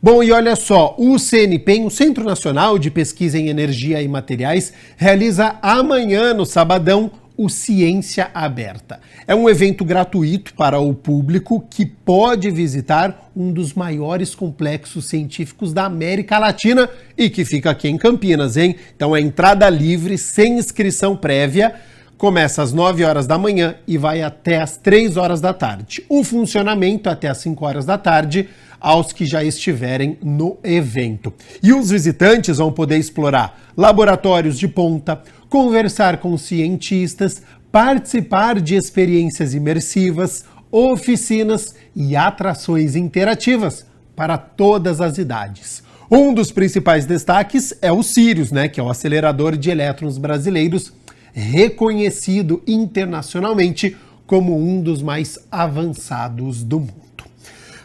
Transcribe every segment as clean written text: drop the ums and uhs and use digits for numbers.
Bom, e olha só, o CNPEM, o Centro Nacional de Pesquisa em Energia e Materiais, realiza amanhã, no sabadão, o Ciência Aberta. É um evento gratuito para o público que pode visitar um dos maiores complexos científicos da América Latina e que fica aqui em Campinas, hein? Então é entrada livre, sem inscrição prévia. Começa às 9 horas da manhã e vai até às 3 horas da tarde. O funcionamento até às 5 horas da tarde aos que já estiverem no evento. E os visitantes vão poder explorar laboratórios de ponta, conversar com cientistas, participar de experiências imersivas, oficinas e atrações interativas para todas as idades. Um dos principais destaques é o Sirius, que é o acelerador de elétrons brasileiros, reconhecido internacionalmente como um dos mais avançados do mundo.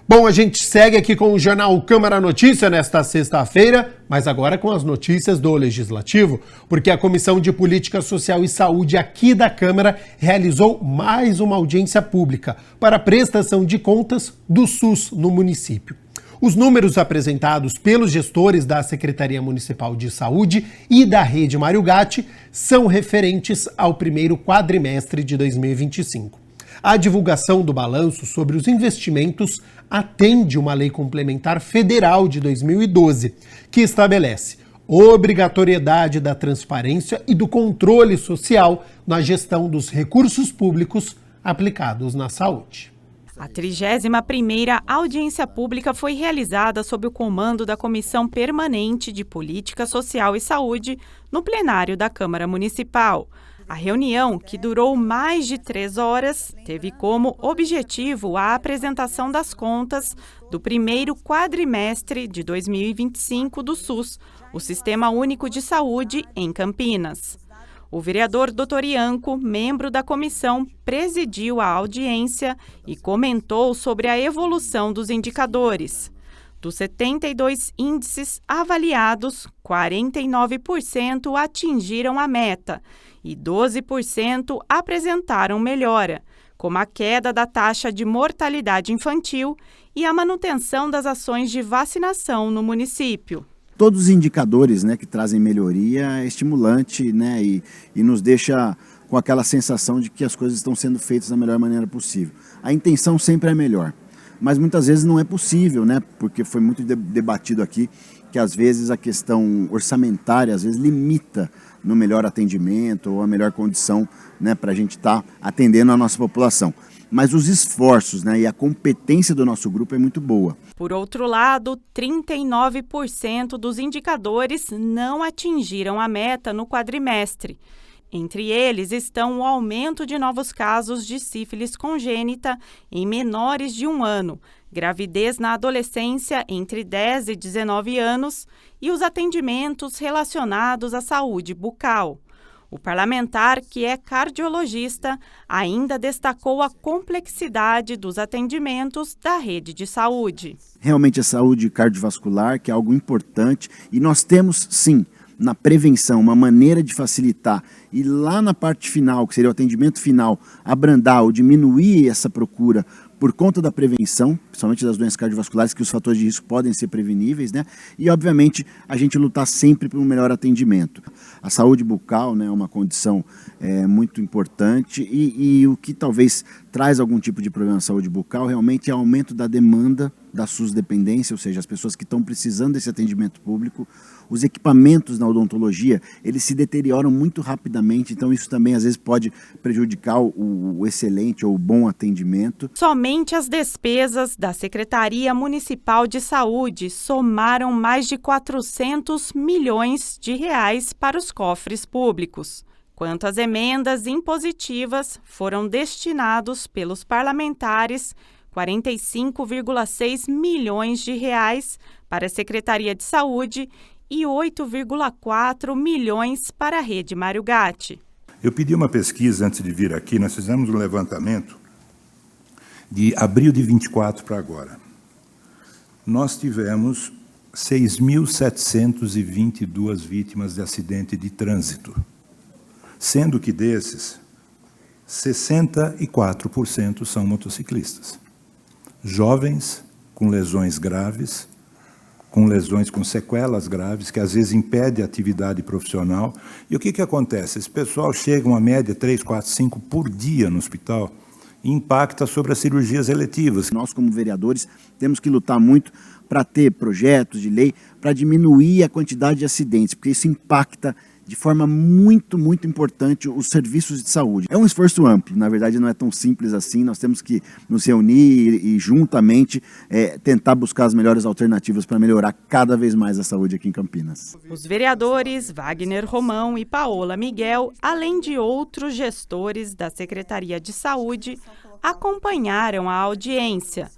Bom, a gente segue aqui com o Jornal Câmara Notícia nesta sexta-feira, mas agora com as notícias do Legislativo, porque a Comissão de Política Social e Saúde aqui da Câmara realizou mais uma audiência pública para a prestação de contas do SUS no município. Os números apresentados pelos gestores da Secretaria Municipal de Saúde e da Rede Mário Gatti são referentes ao primeiro quadrimestre de 2025. A divulgação do balanço sobre os investimentos atende uma lei complementar federal de 2012, que estabelece obrigatoriedade da transparência e do controle social na gestão dos recursos públicos aplicados na saúde. A 31ª audiência pública foi realizada sob o comando da Comissão Permanente de Política Social e Saúde no plenário da Câmara Municipal. A reunião, que durou mais de 3 horas, teve como objetivo a apresentação das contas do primeiro quadrimestre de 2025 do SUS, o Sistema Único de Saúde, em Campinas. O vereador Dr. Ianco, membro da comissão, presidiu a audiência e comentou sobre a evolução dos indicadores. Dos 72 índices avaliados, 49% atingiram a meta e 12% apresentaram melhora, como a queda da taxa de mortalidade infantil e a manutenção das ações de vacinação no município. Todos os indicadores que trazem melhoria é estimulante e nos deixa com aquela sensação de que as coisas estão sendo feitas da melhor maneira possível. A intenção sempre é melhor, mas muitas vezes não é possível, porque foi muito debatido aqui que às vezes a questão orçamentária às vezes limita no melhor atendimento ou a melhor condição para a gente estar atendendo a nossa população. Mas os esforços e a competência do nosso grupo é muito boa. Por outro lado, 39% dos indicadores não atingiram a meta no quadrimestre. Entre eles estão o aumento de novos casos de sífilis congênita em menores de 1 ano, gravidez na adolescência entre 10 e 19 anos e os atendimentos relacionados à saúde bucal. O parlamentar, que é cardiologista, ainda destacou a complexidade dos atendimentos da rede de saúde. Realmente a saúde cardiovascular, que é algo importante, e nós temos, sim, na prevenção, uma maneira de facilitar e lá na parte final, que seria o atendimento final, abrandar ou diminuir essa procura por conta da prevenção, principalmente das doenças cardiovasculares, que os fatores de risco podem ser preveníveis, E, obviamente, a gente lutar sempre por um melhor atendimento. A saúde bucal é uma condição muito importante e o que talvez traz algum tipo de problema na saúde bucal realmente é o aumento da demanda da SUS-dependência, ou seja, as pessoas que estão precisando desse atendimento público. Os equipamentos na odontologia, eles se deterioram muito rapidamente, então isso também às vezes pode prejudicar o excelente ou o bom atendimento. Somente as despesas da Secretaria Municipal de Saúde somaram mais de 400 milhões de reais para os cofres públicos. Quanto às emendas impositivas, foram destinados pelos parlamentares 45,6 milhões de reais para a Secretaria de Saúde e 8,4 milhões para a Rede Mário Gatti. Eu pedi uma pesquisa antes de vir aqui, nós fizemos um levantamento de abril de 24 para agora. Nós tivemos 6.722 vítimas de acidente de trânsito, sendo que desses, 64% são motociclistas. Jovens com lesões graves, com lesões, com sequelas graves, que às vezes impede a atividade profissional. E o que acontece? Esse pessoal chega uma média 3, 4, 5 por dia no hospital e impacta sobre as cirurgias eletivas. Nós, como vereadores, temos que lutar muito para ter projetos de lei para diminuir a quantidade de acidentes, porque isso impacta de forma muito, muito importante os serviços de saúde. É um esforço amplo, na verdade não é tão simples assim, nós temos que nos reunir e juntamente tentar buscar as melhores alternativas para melhorar cada vez mais a saúde aqui em Campinas. Os vereadores Wagner Romão e Paola Miguel, além de outros gestores da Secretaria de Saúde, acompanharam a audiência.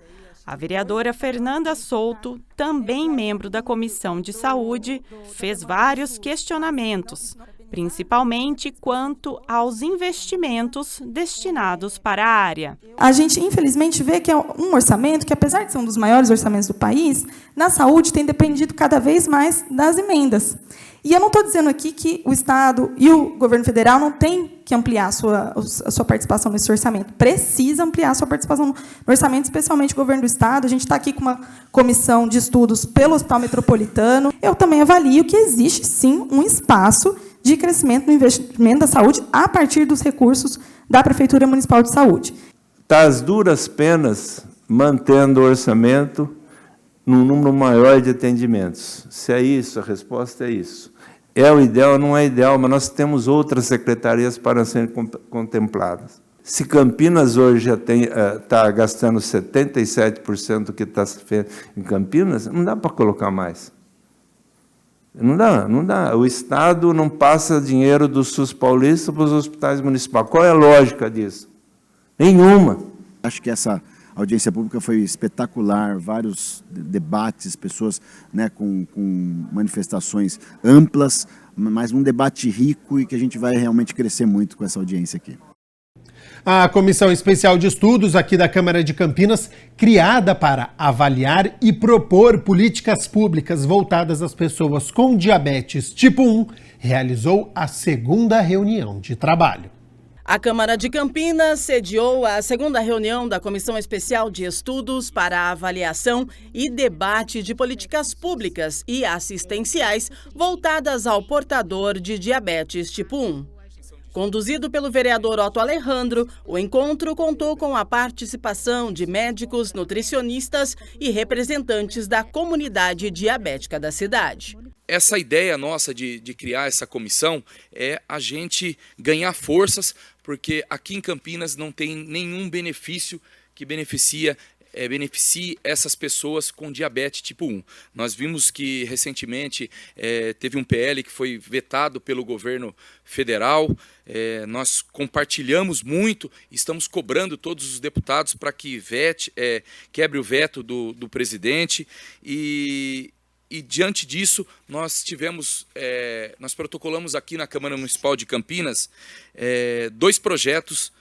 A vereadora Fernanda Souto, também membro da Comissão de Saúde, fez vários questionamentos, principalmente quanto aos investimentos destinados para a área. A gente, infelizmente, vê que é um orçamento que, apesar de ser um dos maiores orçamentos do país, na saúde tem dependido cada vez mais das emendas. E eu não estou dizendo aqui que o Estado e o governo federal não têm que ampliar a sua participação nesse orçamento. Precisa ampliar a sua participação no orçamento, especialmente o governo do Estado. A gente está aqui com uma comissão de estudos pelo Hospital Metropolitano. Eu também avalio que existe, sim, um espaço de crescimento no investimento da saúde a partir dos recursos da Prefeitura Municipal de Saúde. Está às duras penas mantendo o orçamento num número maior de atendimentos. Se é isso, a resposta é isso. É o ideal, não é ideal, mas nós temos outras secretarias para serem contempladas. Se Campinas hoje já está gastando 77% do que está feito em Campinas, não dá para colocar mais. Não dá. O Estado não passa dinheiro do SUS paulista para os hospitais municipais. Qual é a lógica disso? Nenhuma. Acho que essa audiência pública foi espetacular, vários debates, pessoas, né, com manifestações amplas, mas um debate rico e que a gente vai realmente crescer muito com essa audiência aqui. A Comissão Especial de Estudos aqui da Câmara de Campinas, criada para avaliar e propor políticas públicas voltadas às pessoas com diabetes tipo 1, realizou a segunda reunião de trabalho. A Câmara de Campinas sediou a segunda reunião da Comissão Especial de Estudos para a Avaliação e Debate de Políticas Públicas e Assistenciais voltadas ao portador de diabetes tipo 1. Conduzido pelo vereador Otto Alejandro, o encontro contou com a participação de médicos, nutricionistas e representantes da comunidade diabética da cidade. Essa ideia nossa de criar essa comissão é a gente ganhar forças, porque aqui em Campinas não tem nenhum benefício que beneficie essas pessoas com diabetes tipo 1. Nós vimos que recentemente teve um PL que foi vetado pelo governo federal, nós compartilhamos muito, estamos cobrando todos os deputados para que quebre o veto do presidente e diante disso, nós protocolamos aqui na Câmara Municipal de Campinas 2 projetos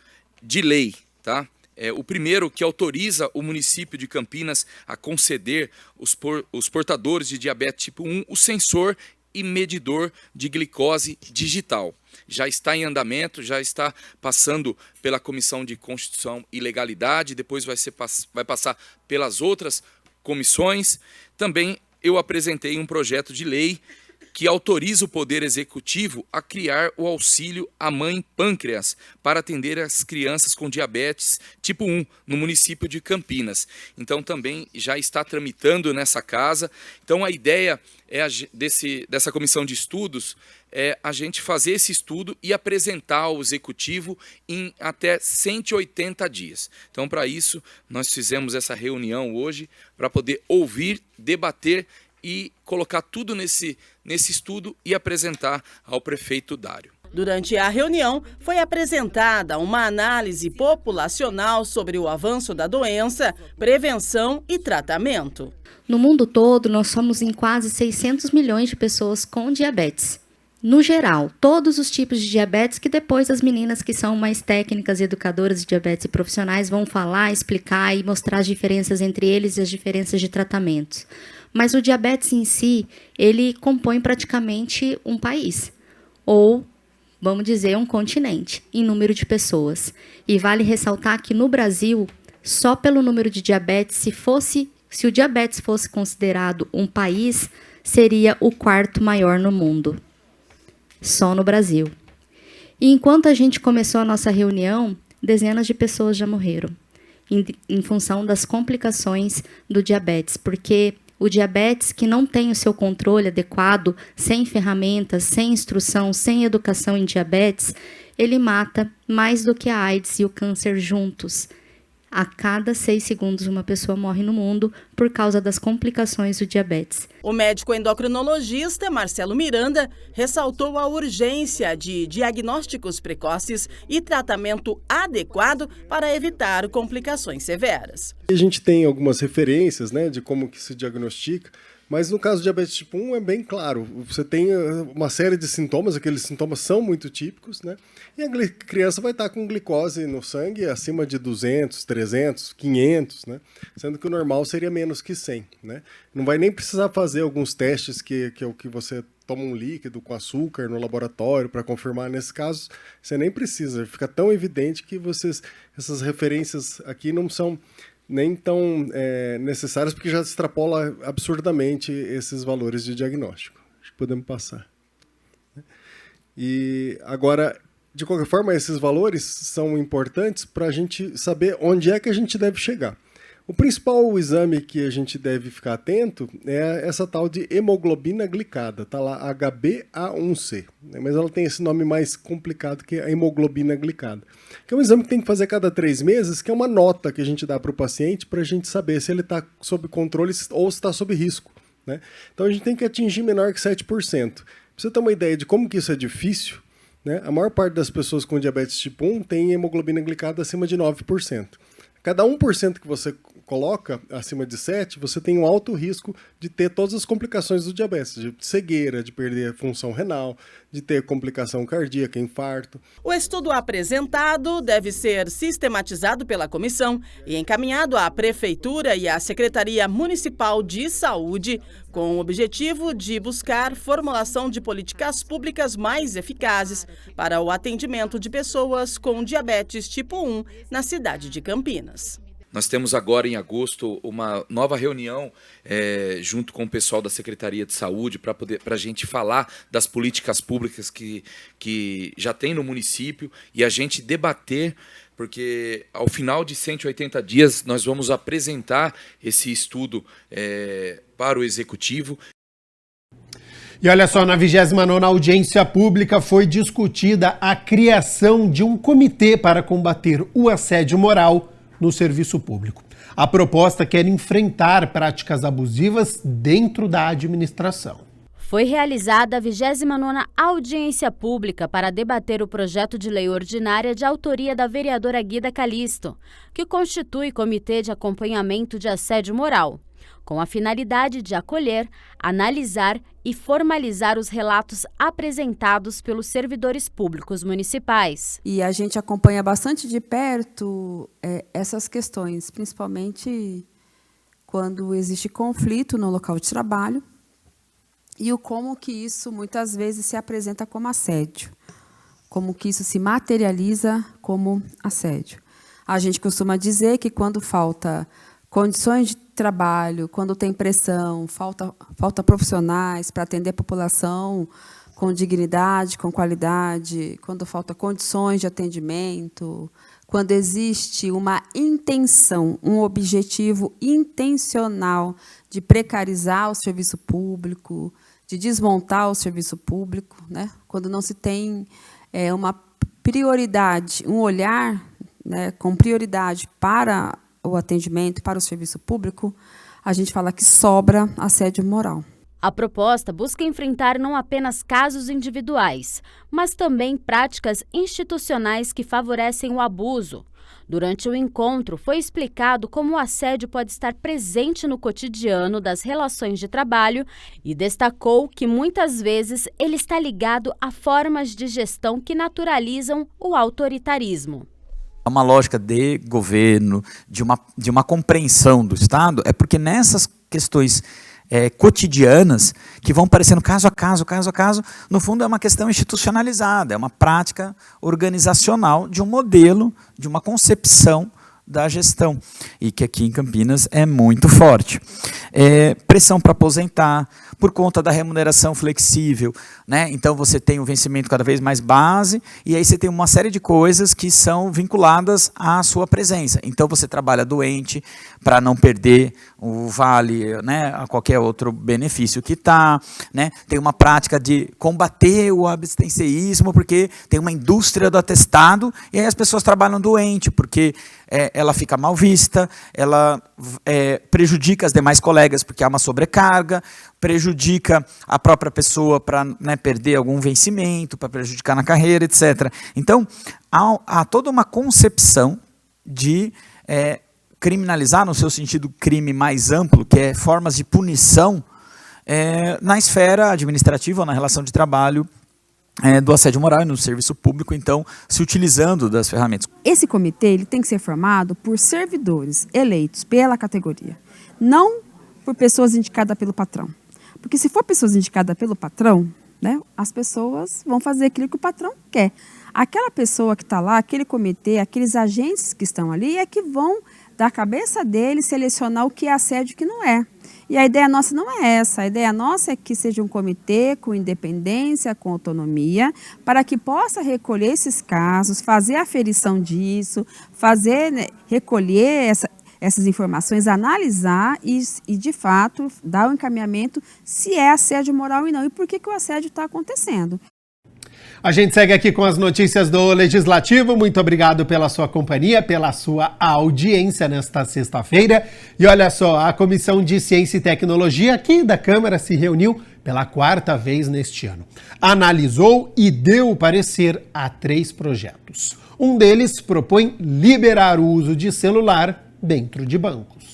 de lei, tá? O primeiro, que autoriza o município de Campinas a conceder os portadores de diabetes tipo 1 o sensor e medidor de glicose digital. Já está em andamento, já está passando pela Comissão de Constituição e Legalidade, depois vai passar pelas outras comissões. Também eu apresentei um projeto de lei que autoriza o Poder Executivo a criar o auxílio à mãe pâncreas para atender as crianças com diabetes tipo 1 no município de Campinas. Então também já está tramitando nessa casa. Então a ideia dessa comissão de estudos é a gente fazer esse estudo e apresentar ao Executivo em até 180 dias. Então para isso nós fizemos essa reunião hoje para poder ouvir, debater e colocar tudo nesse estudo e apresentar ao prefeito Dário. Durante a reunião, foi apresentada uma análise populacional sobre o avanço da doença, prevenção e tratamento. No mundo todo, nós somos em quase 600 milhões de pessoas com diabetes. No geral, todos os tipos de diabetes, que depois as meninas que são mais técnicas e educadoras de diabetes e profissionais vão falar, explicar e mostrar as diferenças entre eles e as diferenças de tratamentos. Mas o diabetes em si, ele compõe praticamente um país, ou, vamos dizer, um continente, em número de pessoas. E vale ressaltar que no Brasil, só pelo número de diabetes, se fosse Se o diabetes fosse considerado um país, seria o 4º maior no mundo, só no Brasil. E enquanto a gente começou a nossa reunião, dezenas de pessoas já morreram, em função das complicações do diabetes, porque o diabetes que não tem o seu controle adequado, sem ferramentas, sem instrução, sem educação em diabetes, ele mata mais do que a AIDS e o câncer juntos. A cada 6 segundos, uma pessoa morre no mundo por causa das complicações do diabetes. O médico endocrinologista Marcelo Miranda ressaltou a urgência de diagnósticos precoces e tratamento adequado para evitar complicações severas. A gente tem algumas referências, né, de como que se diagnostica, mas no caso do diabetes tipo 1 é bem claro. Você tem uma série de sintomas, aqueles sintomas são muito típicos, né? E a criança vai estar com glicose no sangue acima de 200, 300, 500, né? Sendo que o normal seria menos que 100, né? Não vai nem precisar fazer alguns testes que é o que você toma um líquido com açúcar no laboratório para confirmar. Nesse caso, você nem precisa. Fica tão evidente que essas referências aqui não são nem tão necessárias, porque já extrapola absurdamente esses valores de diagnóstico. Acho que podemos passar. E agora, de qualquer forma, esses valores são importantes para a gente saber onde é que a gente deve chegar. O principal exame que a gente deve ficar atento é essa tal de hemoglobina glicada, tá lá HbA1c, né? Mas ela tem esse nome mais complicado que é a hemoglobina glicada, que é um exame que tem que fazer a cada 3 meses, que é uma nota que a gente dá para o paciente para a gente saber se ele está sob controle ou se está sob risco, né? Então a gente tem que atingir menor que 7%. Pra você ter uma ideia de como que isso é difícil, né? A maior parte das pessoas com diabetes tipo 1 tem hemoglobina glicada acima de 9%. Cada 1% que você coloca acima de 7, você tem um alto risco de ter todas as complicações do diabetes, de cegueira, de perder a função renal, de ter complicação cardíaca, infarto. O estudo apresentado deve ser sistematizado pela comissão e encaminhado à Prefeitura e à Secretaria Municipal de Saúde, com o objetivo de buscar formulação de políticas públicas mais eficazes para o atendimento de pessoas com diabetes tipo 1 na cidade de Campinas. Nós temos agora, em agosto, uma nova reunião junto com o pessoal da Secretaria de Saúde para a gente falar das políticas públicas que já tem no município e a gente debater, porque ao final de 180 dias nós vamos apresentar esse estudo para o Executivo. E olha só, na 29ª audiência pública foi discutida a criação de um comitê para combater o assédio moral no serviço público. A proposta quer enfrentar práticas abusivas dentro da administração. Foi realizada a 29ª audiência pública para debater o projeto de lei ordinária de autoria da vereadora Guida Calisto, que constitui comitê de acompanhamento de assédio moral, com a finalidade de acolher, analisar e formalizar os relatos apresentados pelos servidores públicos municipais. E a gente acompanha bastante de perto essas questões, principalmente quando existe conflito no local de trabalho e o como que isso muitas vezes se apresenta como assédio, como que isso se materializa como assédio. A gente costuma dizer que quando falta condições de trabalho, quando tem pressão, falta profissionais para atender a população com dignidade, com qualidade, quando falta condições de atendimento, quando existe uma intenção, um objetivo intencional de precarizar o serviço público, de desmontar o serviço público, né? Quando não se tem uma prioridade, um olhar, né, com prioridade para o atendimento, para o serviço público, a gente fala que sobra assédio moral. A proposta busca enfrentar não apenas casos individuais, mas também práticas institucionais que favorecem o abuso. Durante o encontro, foi explicado como o assédio pode estar presente no cotidiano das relações de trabalho e destacou que, muitas vezes, ele está ligado a formas de gestão que naturalizam o autoritarismo. Uma lógica de governo, de uma compreensão do Estado, é porque nessas questões cotidianas, que vão aparecendo caso a caso, no fundo é uma questão institucionalizada, é uma prática organizacional de um modelo, de uma concepção da gestão, e que aqui em Campinas é muito forte. Pressão para aposentar, por conta da remuneração flexível, né? Então você tem um vencimento cada vez mais base, e aí você tem uma série de coisas que são vinculadas à sua presença. Então você trabalha doente para não perder o vale, né, a qualquer outro benefício que está, né? Tem uma prática de combater o abstencionismo, porque tem uma indústria do atestado, e aí as pessoas trabalham doente, porque ela fica mal vista, ela prejudica as demais colegas, porque há uma sobrecarga, prejudica a própria pessoa para, né, perder algum vencimento, para prejudicar na carreira, etc. Então, há toda uma concepção de criminalizar, no seu sentido crime mais amplo, que é formas de punição na esfera administrativa ou na relação de trabalho, do assédio moral e no serviço público, então, se utilizando das ferramentas. Esse comitê ele tem que ser formado por servidores eleitos pela categoria, não por pessoas indicadas pelo patrão. Porque se for pessoas indicadas pelo patrão, né, as pessoas vão fazer aquilo que o patrão quer. Aquela pessoa que está lá, aquele comitê, aqueles agentes que estão ali, é que vão, da cabeça deles, selecionar o que é assédio e o que não é. E a ideia nossa não é essa. A ideia nossa é que seja um comitê com independência, com autonomia, para que possa recolher esses casos, fazer a aferição disso, fazer, né, recolher essas informações, analisar e, de fato, dar o encaminhamento se é assédio moral ou não e por que o assédio está acontecendo. A gente segue aqui com as notícias do Legislativo. Muito obrigado pela sua companhia, pela sua audiência nesta sexta-feira. E olha só, a Comissão de Ciência e Tecnologia aqui da Câmara se reuniu pela 4ª vez neste ano. Analisou e deu parecer a 3 projetos. Um deles propõe liberar o uso de celular dentro de bancos.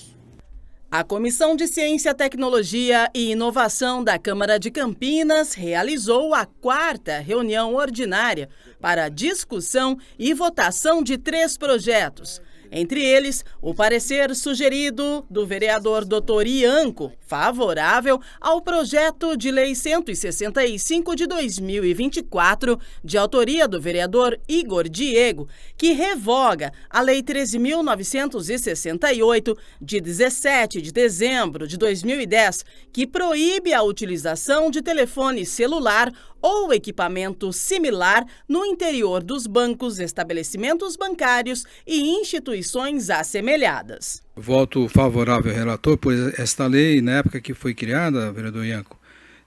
A Comissão de Ciência, Tecnologia e Inovação da Câmara de Campinas realizou a 4ª reunião ordinária para discussão e votação de 3 projetos. Entre eles, o parecer sugerido do vereador Dr. Ianco, favorável ao projeto de lei 165 de 2024, de autoria do vereador Igor Diego, que revoga a Lei 13.968, de 17 de dezembro de 2010, que proíbe a utilização de telefone celular ou equipamento similar no interior dos bancos, estabelecimentos bancários e instituições assemelhadas. Voto favorável ao relator, pois esta lei, na época que foi criada, vereador Ianco,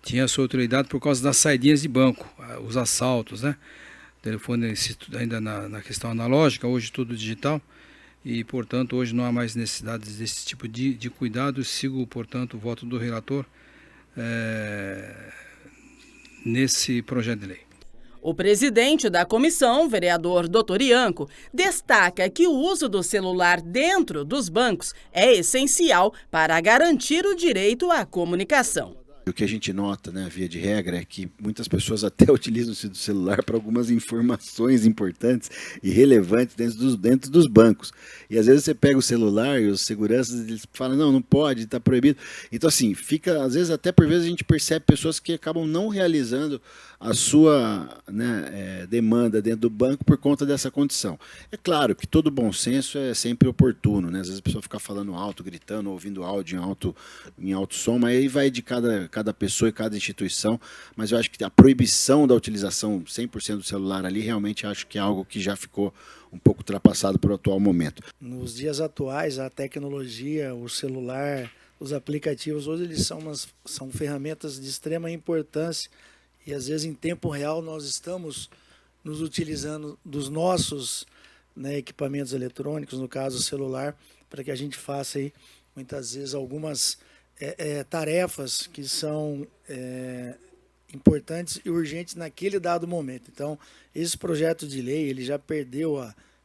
tinha sua utilidade por causa das saidinhas de banco, os assaltos, né? O telefone ainda na questão analógica, hoje tudo digital, e, portanto, hoje não há mais necessidade desse tipo de cuidado. Sigo, portanto, o voto do relator nesse projeto de lei. O presidente da comissão, vereador Dr. Ianco, destaca que o uso do celular dentro dos bancos é essencial para garantir o direito à comunicação. O que a gente nota, né, via de regra, é que muitas pessoas até utilizam-se do celular para algumas informações importantes e relevantes dentro dos bancos. E às vezes você pega o celular e os seguranças eles falam, não pode, está proibido. Então assim, fica, às vezes até por vezes a gente percebe pessoas que acabam não realizando a sua, né, demanda dentro do banco por conta dessa condição. É claro que todo bom senso é sempre oportuno, né? Às vezes a pessoa fica falando alto, gritando, ouvindo áudio em alto som, mas aí vai de cada pessoa e cada instituição, mas eu acho que a proibição da utilização 100% do celular ali, realmente acho que é algo que já ficou um pouco ultrapassado para o atual momento. Nos dias atuais, a tecnologia, o celular, os aplicativos, hoje eles são ferramentas de extrema importância e às vezes em tempo real nós estamos nos utilizando dos nossos, né, equipamentos eletrônicos, no caso o celular, para que a gente faça aí, muitas vezes algumas tarefas que são importantes e urgentes naquele dado momento. Então, esse projeto de lei ele já perdeu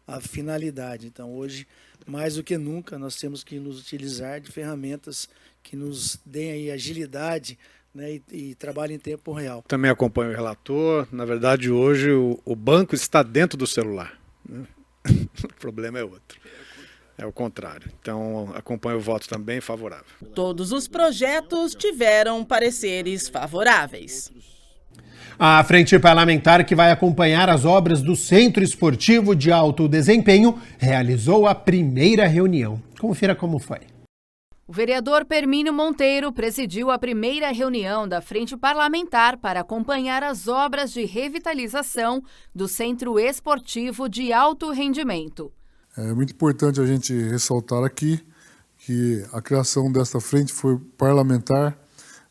a finalidade. Então, hoje, mais do que nunca, nós temos que nos utilizar de ferramentas que nos deem aí agilidade, né, e trabalho em tempo real. Também acompanho o relator. Na verdade, hoje o banco está dentro do celular, né? O problema é outro. É o contrário. Então, acompanho o voto também favorável. Todos os projetos tiveram pareceres favoráveis. A Frente Parlamentar, que vai acompanhar as obras do Centro Esportivo de Alto Desempenho, realizou a primeira reunião. Confira como foi. O vereador Permínio Monteiro presidiu a primeira reunião da Frente Parlamentar para acompanhar as obras de revitalização do Centro Esportivo de Alto Rendimento. É muito importante a gente ressaltar aqui que a criação desta frente parlamentar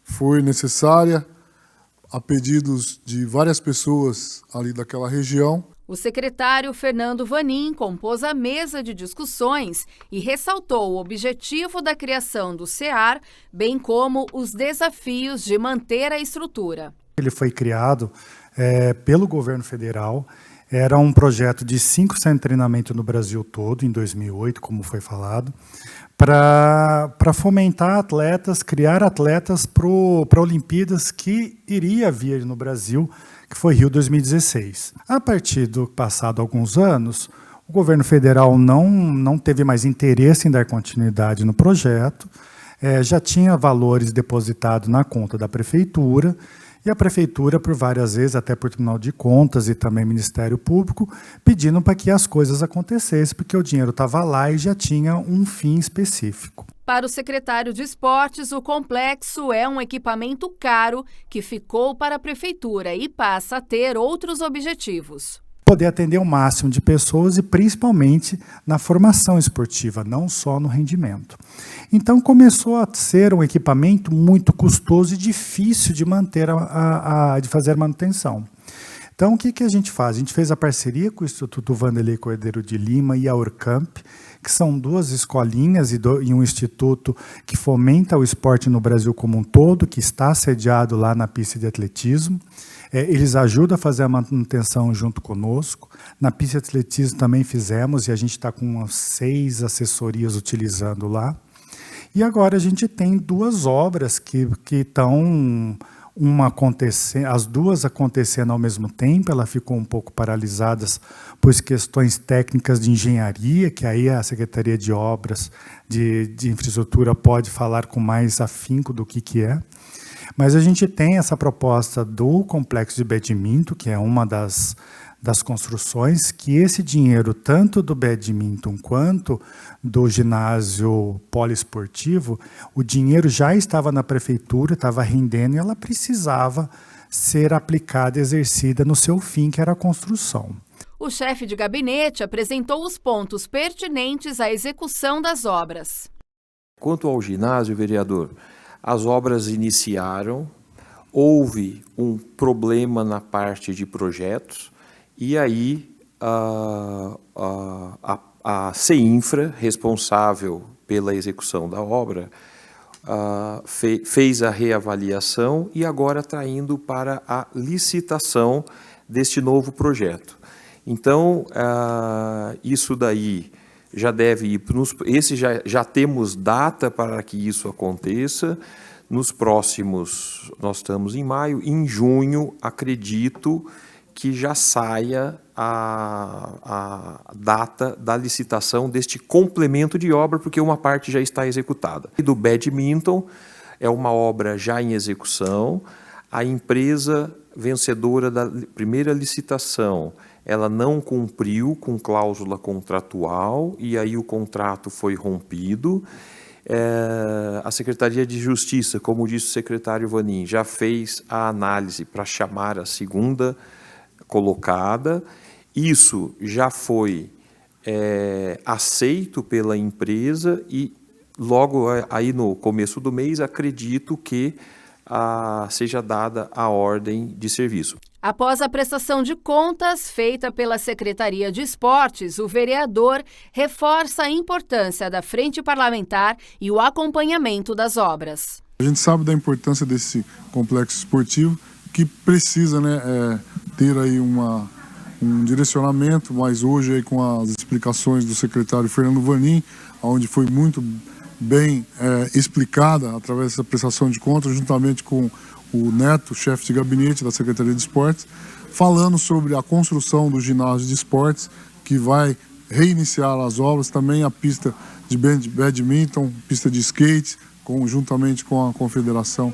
foi necessária a pedidos de várias pessoas ali daquela região. O secretário Fernando Vanin compôs a mesa de discussões e ressaltou o objetivo da criação do CEAR, bem como os desafios de manter a estrutura. Ele foi criado pelo governo federal, era um projeto de 5 centros de treinamento no Brasil todo, em 2008, como foi falado, para fomentar atletas, criar atletas para Olimpíadas que iria vir no Brasil, que foi Rio 2016. A partir do passado alguns anos, o governo federal não teve mais interesse em dar continuidade no projeto, já tinha valores depositados na conta da prefeitura, e a prefeitura, por várias vezes, até por Tribunal de Contas e também Ministério Público, pedindo para que as coisas acontecessem, porque o dinheiro estava lá e já tinha um fim específico. Para o secretário de Esportes, o complexo é um equipamento caro que ficou para a prefeitura e passa a ter outros objetivos. Poder atender o máximo de pessoas e principalmente na formação esportiva, não só no rendimento. Então começou a ser um equipamento muito custoso e difícil de manter de fazer manutenção. Então o que a gente faz? A gente fez a parceria com o Instituto Vanderlei Cordeiro de Lima e a Urcamp, que são 2 escolinhas e um instituto que fomenta o esporte no Brasil como um todo, que está sediado lá na pista de atletismo. Eles ajudam a fazer a manutenção junto conosco. Na pista de atletismo também fizemos, e a gente está com umas 6 assessorias utilizando lá. E agora a gente tem 2 obras que estão as 2 acontecendo ao mesmo tempo. Ela ficou um pouco paralisadas por questões técnicas de engenharia, que aí a Secretaria de Obras de Infraestrutura pode falar com mais afinco do que é. Mas a gente tem essa proposta do complexo de badminton, que é uma das construções, que esse dinheiro, tanto do badminton quanto do ginásio poliesportivo, o dinheiro já estava na prefeitura, estava rendendo, e ela precisava ser aplicada, exercida no seu fim, que era a construção. O chefe de gabinete apresentou os pontos pertinentes à execução das obras. Quanto ao ginásio, vereador, as obras iniciaram, houve um problema na parte de projetos, e aí a CEINFRA, responsável pela execução da obra, fez a reavaliação e agora está indo para a licitação deste novo projeto. Então, isso daí já deve ir, já temos data para que isso aconteça. Nos próximos, nós estamos em maio, em junho, acredito que já saia a data da licitação deste complemento de obra, porque uma parte já está executada. E do badminton, é uma obra já em execução. A empresa vencedora da primeira licitação, ela não cumpriu com cláusula contratual, e aí o contrato foi rompido. A Secretaria de Justiça, como disse o secretário Vanin, já fez a análise para chamar a segunda colocada. Isso já foi aceito pela empresa e logo aí no começo do mês acredito que seja dada a ordem de serviço. Após a prestação de contas feita pela Secretaria de Esportes, o vereador reforça a importância da frente parlamentar e o acompanhamento das obras. A gente sabe da importância desse complexo esportivo, que precisa, ter aí um direcionamento, mas hoje aí com as explicações do secretário Fernando Vanin, onde foi muito bem explicada através dessa prestação de contas, juntamente com o Neto, chefe de gabinete da Secretaria de Esportes, falando sobre a construção do ginásio de esportes, que vai reiniciar as obras, também a pista de badminton, pista de skate, juntamente com a Confederação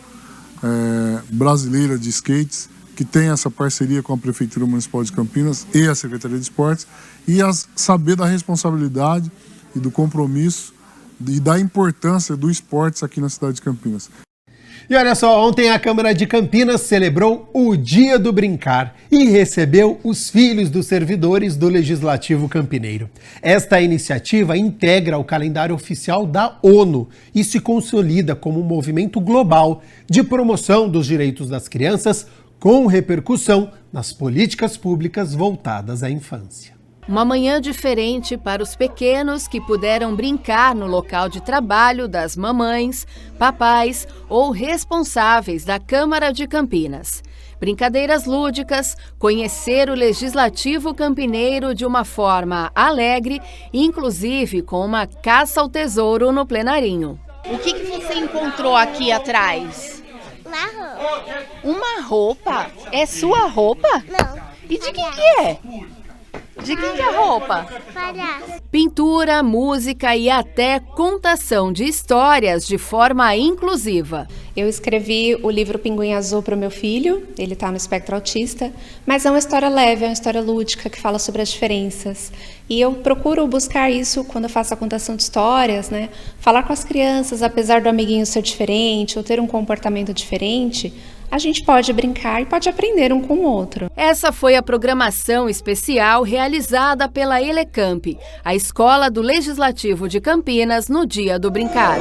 Brasileira de Skates, que tem essa parceria com a Prefeitura Municipal de Campinas e a Secretaria de Esportes, e saber da responsabilidade e do compromisso e da importância do esportes aqui na cidade de Campinas. E olha só, ontem a Câmara de Campinas celebrou o Dia do Brincar e recebeu os filhos dos servidores do Legislativo Campineiro. Esta iniciativa integra o calendário oficial da ONU e se consolida como um movimento global de promoção dos direitos das crianças, com repercussão nas políticas públicas voltadas à infância. Uma manhã diferente para os pequenos que puderam brincar no local de trabalho das mamães, papais ou responsáveis da Câmara de Campinas. Brincadeiras lúdicas, conhecer o Legislativo Campineiro de uma forma alegre, inclusive com uma caça ao tesouro no plenarinho. O que você encontrou aqui atrás? Uma roupa. Uma roupa? É sua roupa? Não. E de quem que é? De quem que é a roupa? Palhaço. Pintura, música e até contação de histórias de forma inclusiva. Eu escrevi o livro Pinguim Azul para o meu filho, ele está no espectro autista, mas é uma história leve, é uma história lúdica que fala sobre as diferenças. E eu procuro buscar isso quando eu faço a contação de histórias, né? Falar com as crianças, apesar do amiguinho ser diferente ou ter um comportamento diferente, a gente pode brincar e pode aprender um com o outro. Essa foi a programação especial realizada pela Elecamp, a Escola do Legislativo de Campinas, no Dia do Brincar.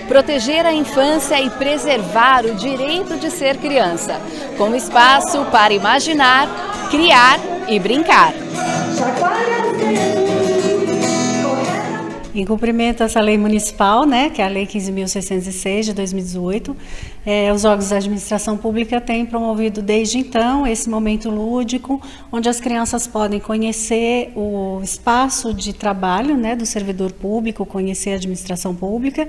Proteger a infância e preservar o direito de ser criança, com espaço para imaginar, criar e brincar. Em cumprimento a essa lei municipal, né, que é a Lei 15.606 de 2018, os órgãos da administração pública têm promovido desde então esse momento lúdico, onde as crianças podem conhecer o espaço de trabalho, né, do servidor público, conhecer a administração pública,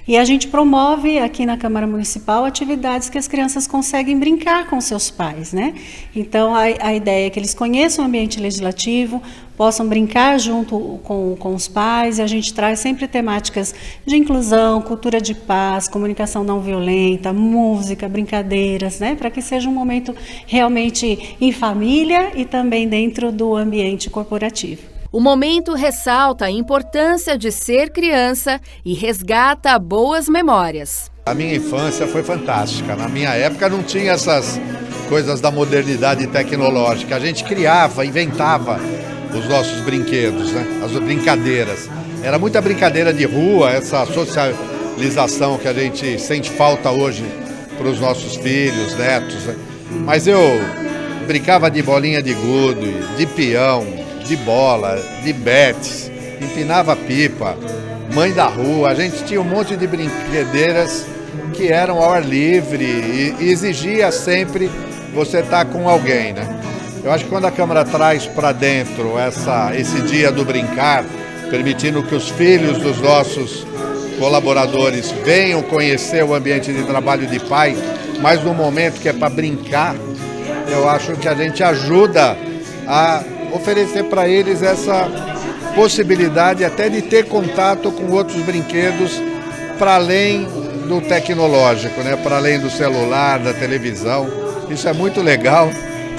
e a gente promove aqui na Câmara Municipal atividades que as crianças conseguem brincar com seus pais, né? Então a ideia é que eles conheçam o ambiente legislativo, possam brincar junto com os pais, e a gente traz sempre temáticas de inclusão, cultura de paz, comunicação não violenta, música, brincadeiras, né, para que seja um momento realmente em família e também dentro do ambiente corporativo. O momento ressalta a importância de ser criança e resgata boas memórias. A minha infância foi fantástica. Na minha época não tinha essas coisas da modernidade tecnológica. A gente criava, inventava os nossos brinquedos, né? As brincadeiras. Era muita brincadeira de rua, essa socialização que a gente sente falta hoje para os nossos filhos, netos, né? Mas eu brincava de bolinha de gude, de peão, de bola, de betes, empinava pipa, mãe da rua. A gente tinha um monte de brincadeiras que eram ao ar livre e exigia sempre você estar com alguém, né? Eu acho que quando a Câmara traz para dentro esse dia do brincar, permitindo que os filhos dos nossos colaboradores venham conhecer o ambiente de trabalho de pai, mas no momento que é para brincar, eu acho que a gente ajuda a oferecer para eles essa possibilidade até de ter contato com outros brinquedos para além do tecnológico, né? Para além do celular, da televisão. Isso é muito legal.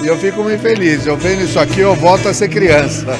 E eu fico muito feliz. Eu vendo isso aqui, eu volto a ser criança.